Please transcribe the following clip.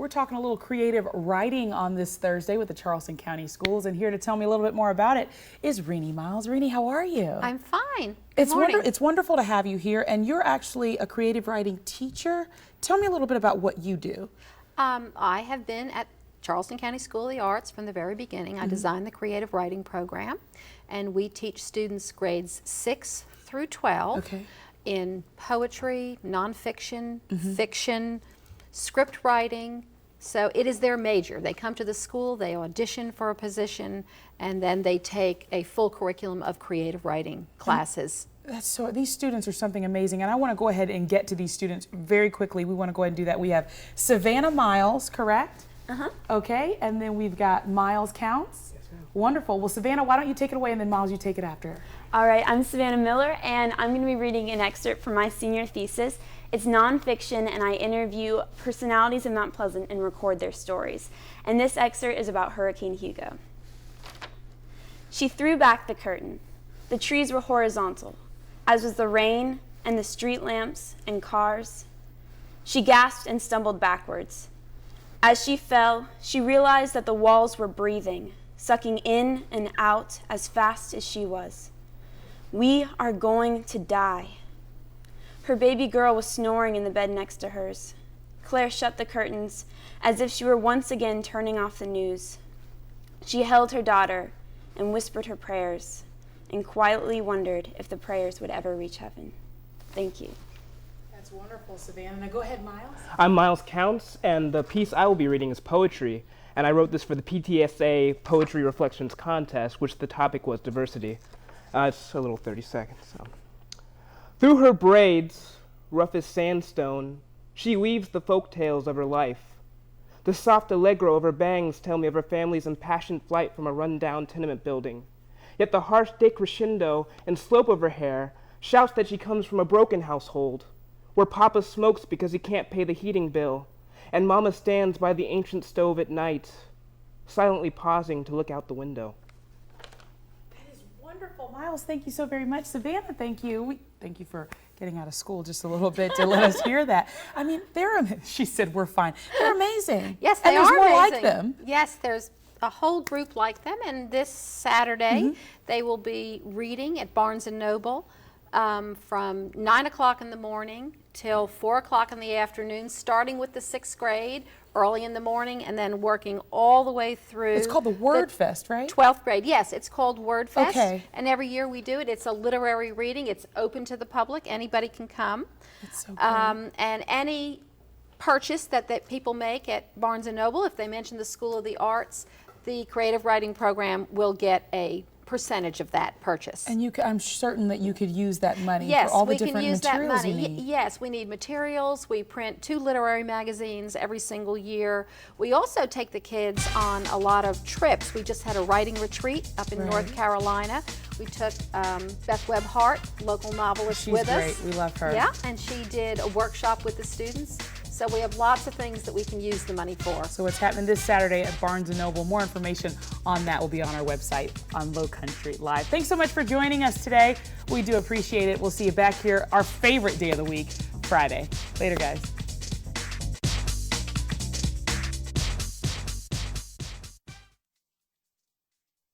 We're talking a little creative writing on this Thursday with the Charleston County Schools, and here to tell me a little bit more about it is Renee Miles. Renee, how are you? I'm fine. Good It's morning. it's wonderful to have you here, and you're actually a creative writing teacher. Tell me a little bit about what you do. I have been at Charleston County School of the Arts from the very beginning. I designed the creative writing program, and we teach students grades 6 through 12 in poetry, nonfiction, fiction, script writing. So it is their major. They come to the school, they audition for a position, and then they take a full curriculum of creative writing classes. These students are something amazing, and I want to go ahead and get to these students very quickly. We want to go ahead and do that. We have Savannah Miles, correct? Okay, and then we've got Miles Counts. Yes, ma'am. Wonderful. Well, Savannah, why don't you take it away, and then Miles, you take it after. All right, I'm Savannah Miller, and I'm going to be reading an excerpt from my senior thesis. It's nonfiction, and I interview personalities of Mount Pleasant and record their stories. And this excerpt is about Hurricane Hugo. She threw back the curtain. The trees were horizontal, as was the rain and the street lamps and cars. She gasped and stumbled backwards. As she fell, she realized that the walls were breathing, sucking in and out as fast as she was. We are going to die. Her baby girl was snoring in the bed next to hers. Claire shut the curtains as if she were once again turning off the news. She held her daughter and whispered her prayers and quietly wondered if the prayers would ever reach heaven. Thank you. That's wonderful, Savannah. Now go ahead, Miles. I'm Miles Counts, and the piece I will be reading is poetry. And I wrote this for the PTSA Poetry Reflections Contest, which the topic was diversity. It's a little 30 seconds. So. Through her braids, rough as sandstone, she weaves the folk tales of her life. The soft allegro of her bangs tell me of her family's impassioned flight from a run-down tenement building. Yet the harsh decrescendo and slope of her hair shouts that she comes from a broken household, where Papa smokes because he can't pay the heating bill, and Mama stands by the ancient stove at night, silently pausing to look out the window. That is wonderful. Miles, thank you so very much. Savannah, thank you. Thank you for getting out of school just a little bit to let us hear that. I mean, she said we're fine. They're amazing. Yes, they and are more amazing. like them. Yes, there's a whole group like them, and this Saturday they will be reading at Barnes & Noble from 9 o'clock in the morning till 4 o'clock in the afternoon, starting with the 6th grade early in the morning and then working all the way through. It's called the Word Fest, right? 12th grade, yes, it's called Word Fest. Okay. And every year we do it. It's a literary reading. It's open to the public. Anybody can come. That's so great. And any purchase that people make at Barnes & Noble, if they mention the School of the Arts, the creative writing program will get a percentage of that purchase. And I'm certain that you could use that money for all the different materials you need. Yes, we need materials. We print 2 literary magazines every single year. We also take the kids on a lot of trips. We just had a writing retreat up in North Carolina. We took Beth Webb Hart, local novelist, with us. She's great. We love her. Yeah, and she did a workshop with the students. So we have lots of things that we can use the money for. So it's happening this Saturday at Barnes & Noble. More information on that will be on our website on Low Country Live. Thanks so much for joining us today. We do appreciate it. We'll see you back here our favorite day of the week, Friday. Later, guys.